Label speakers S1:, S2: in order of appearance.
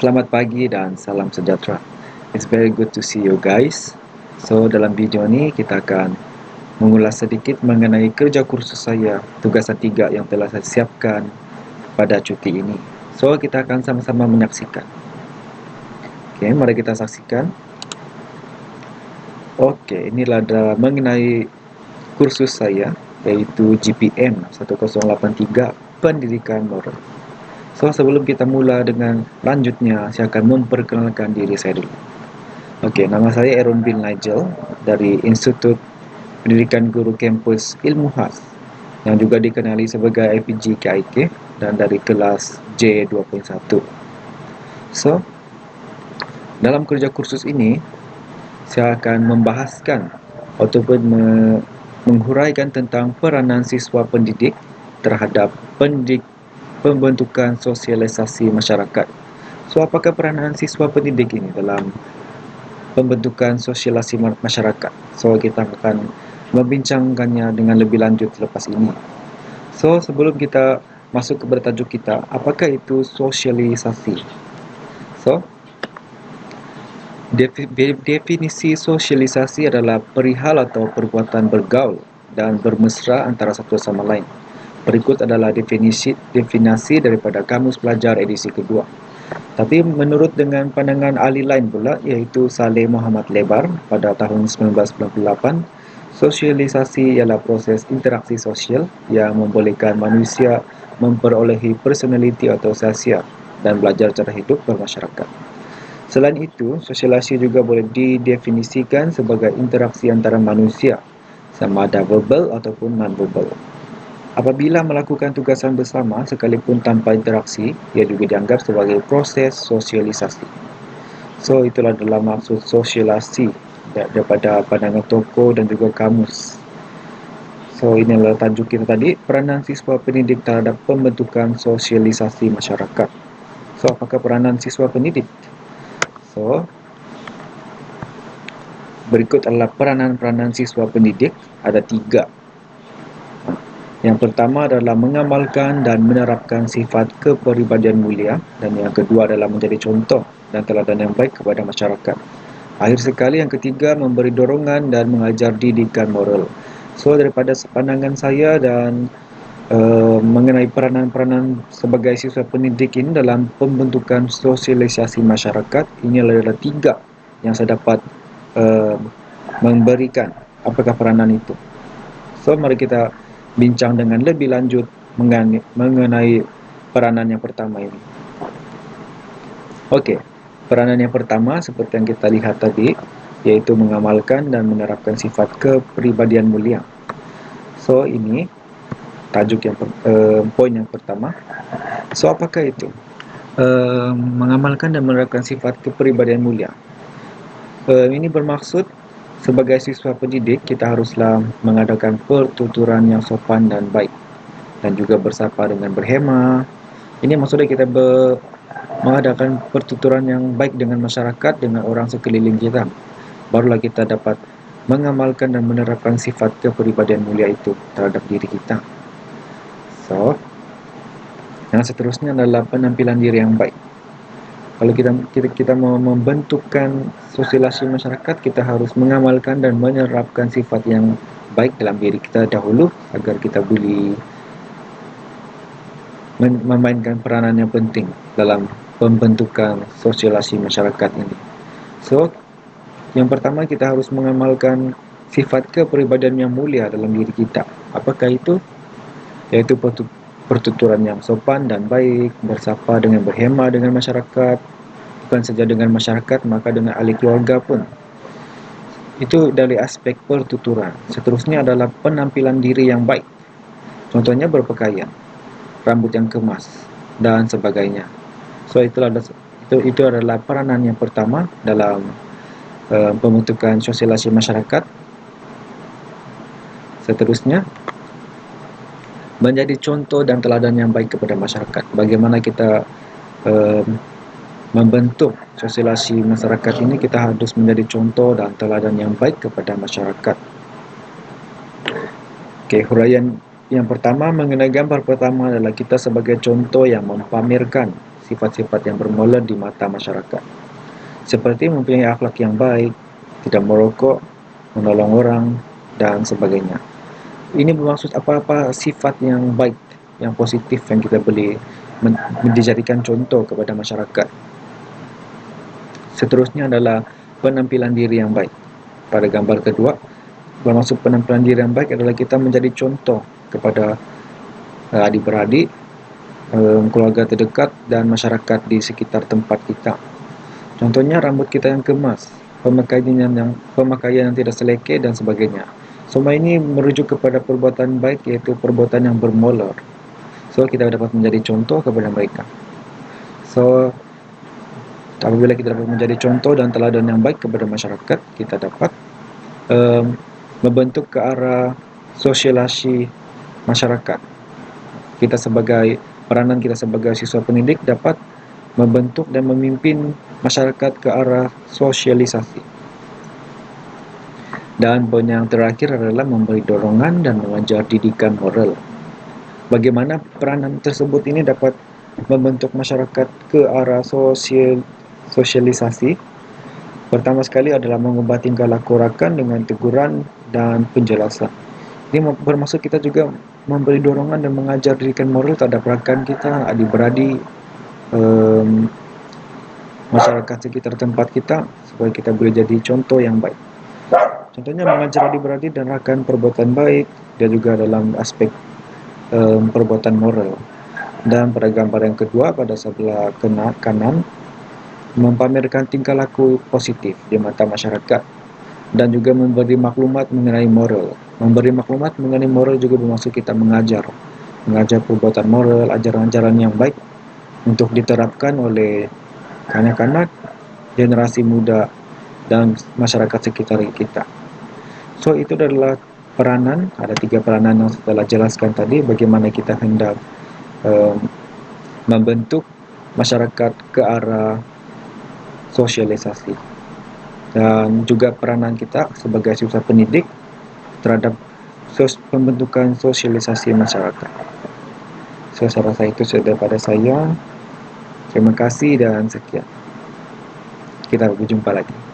S1: Selamat pagi dan salam sejahtera. It's very good to see you guys. So, dalam video ini kita akan mengulas sedikit mengenai kerja kursus saya, tugasan 3 yang telah saya siapkan pada cuti ini. So, kita akan sama-sama menyaksikan. Oke, mari kita saksikan. Oke, inilah mengenai kursus saya, yaitu GPM 1083 Pendidikan Moral. So, sebelum kita mula dengan lanjutnya, saya akan memperkenalkan diri saya dulu. Oke, nama saya Aaron bin Nigel dari Institut Pendidikan Guru Kampus Ilmu Khas yang juga dikenali sebagai IPG KIK dan dari kelas J21. So, dalam kerja kursus ini, saya akan membahaskan ataupun menghuraikan tentang peranan siswa pendidik terhadap pembentukan sosialisasi masyarakat. So, apakah peranan siswa pendidik ini dalam pembentukan sosialisasi masyarakat? So, kita akan membincangkannya dengan lebih lanjut selepas ini. So, sebelum kita masuk kepada tajuk kita, apakah itu sosialisasi? So, definisi sosialisasi adalah perihal atau perbuatan bergaul dan bermesra antara satu sama lain. Berikut adalah definisi daripada Kamus Pelajar edisi kedua. Tapi menurut dengan pandangan ahli lain pula, iaitu Saleh Muhammad Lebar pada tahun 1998, sosialisasi ialah proses interaksi sosial yang membolehkan manusia memperolehi personaliti atau sosial dan belajar cara hidup bermasyarakat. Selain itu, sosialisasi juga boleh didefinisikan sebagai interaksi antara manusia, sama ada verbal ataupun non-verbal. Apabila melakukan tugasan bersama sekalipun tanpa interaksi, ia juga dianggap sebagai proses sosialisasi. So, itulah dalam maksud sosialisasi daripada pandangan tokoh dan juga kamus. So, inilah tajuk kita tadi, peranan siswa pendidik terhadap pembentukan sosialisasi masyarakat. So, apakah peranan siswa pendidik? So, berikut adalah peranan-peranan siswa pendidik, ada 3. Yang pertama adalah mengamalkan dan menerapkan sifat kepribadian mulia, dan yang kedua adalah menjadi contoh dan teladan yang baik kepada masyarakat. Akhir sekali, yang ketiga, memberi dorongan dan mengajar didikan moral. So, daripada pandangan saya dan mengenai peranan-peranan sebagai siswa pendidik ini dalam pembentukan sosialisasi masyarakat, ini adalah 3 yang saya dapat memberikan apakah peranan itu. So, mari kita bincang dengan lebih lanjut mengenai peranan yang pertama ini. Oke, peranan yang pertama seperti yang kita lihat tadi, yaitu mengamalkan dan menerapkan sifat kepribadian mulia. So, ini tajuk yang poin yang pertama. So, apakah itu? Mengamalkan dan menerapkan sifat kepribadian mulia. Ini bermaksud sebagai siswa pendidik, kita haruslah mengadakan pertuturan yang sopan dan baik, dan juga bersapa dengan berhema. Ini maksudnya kita mengadakan pertuturan yang baik dengan masyarakat, dengan orang sekeliling kita. Barulah kita dapat mengamalkan dan menerapkan sifat kepribadian mulia itu terhadap diri kita. So, yang seterusnya adalah penampilan diri yang baik. Kalau kita mau membentukkan sosialisasi masyarakat, kita harus mengamalkan dan menerapkan sifat yang baik dalam diri kita dahulu agar kita boleh memainkan peranan yang penting dalam pembentukan sosialisasi masyarakat ini. So, yang pertama kita harus mengamalkan sifat kepribadian yang mulia dalam diri kita. Apakah itu? Yaitu pertuturan yang sopan dan baik, bersapa dengan berhema dengan masyarakat, bukan saja dengan masyarakat, maka dengan ahli keluarga pun. Itu dari aspek pertuturan. Seterusnya adalah penampilan diri yang baik. Contohnya berpakaian, rambut yang kemas, dan sebagainya. So, itu adalah peranan yang pertama dalam pembentukan sosialisasi masyarakat. Seterusnya, menjadi contoh dan teladan yang baik kepada masyarakat. Bagaimana kita membentuk sosialisasi masyarakat ini, kita harus menjadi contoh dan teladan yang baik kepada masyarakat. Oke, huraian yang pertama mengenai gambar pertama adalah kita sebagai contoh yang mempamerkan sifat-sifat yang bermoral di mata masyarakat, seperti mempunyai akhlak yang baik, tidak merokok, menolong orang, dan sebagainya. Ini bermaksud apa-apa sifat yang baik, yang positif yang kita boleh dijadikan contoh kepada masyarakat. Seterusnya adalah penampilan diri yang baik. Pada gambar kedua, bermaksud penampilan diri yang baik adalah kita menjadi contoh kepada adik-beradik, keluarga terdekat, dan masyarakat di sekitar tempat kita. Contohnya rambut kita yang kemas, pemakaian yang tidak selekeh, dan sebagainya. Semua ini merujuk kepada perbuatan baik, yaitu perbuatan yang bermoral. So, kita dapat menjadi contoh kepada mereka. So, apabila kita dapat menjadi contoh dan teladan yang baik kepada masyarakat, kita dapat membentuk ke arah sosialisasi masyarakat. Peranan kita sebagai siswa pendidik dapat membentuk dan memimpin masyarakat ke arah sosialisasi. Dan poin yang terakhir adalah memberi dorongan dan mengajar didikan moral. Bagaimana peranan tersebut ini dapat membentuk masyarakat ke arah sosialisasi? Pertama sekali adalah mengubah tingkah laku rakan dengan teguran dan penjelasan. Ini bermaksud kita juga memberi dorongan dan mengajar didikan moral terhadap rakan kita, adik-beradik, masyarakat sekitar tempat kita, supaya kita boleh jadi contoh yang baik. Contohnya mengajar adik-beradik dan rakan perbuatan baik, dan juga dalam aspek perbuatan moral. Dan pada gambar yang kedua, pada sebelah kanan, mempamerkan tingkah laku positif di mata masyarakat, dan juga memberi maklumat mengenai moral. Memberi maklumat mengenai moral juga bermaksud kita mengajar perbuatan moral, ajaran-ajaran yang baik untuk diterapkan oleh kanak-kanak, generasi muda, dan masyarakat sekitar kita. So, itu adalah peranan. Ada 3 peranan yang setelah jelaskan tadi, bagaimana kita hendak membentuk masyarakat ke arah sosialisasi, dan juga peranan kita sebagai siswa pendidik terhadap pembentukan sosialisasi masyarakat. So, saya rasa itu sudah daripada saya. Terima kasih dan sekian. Kita berjumpa lagi.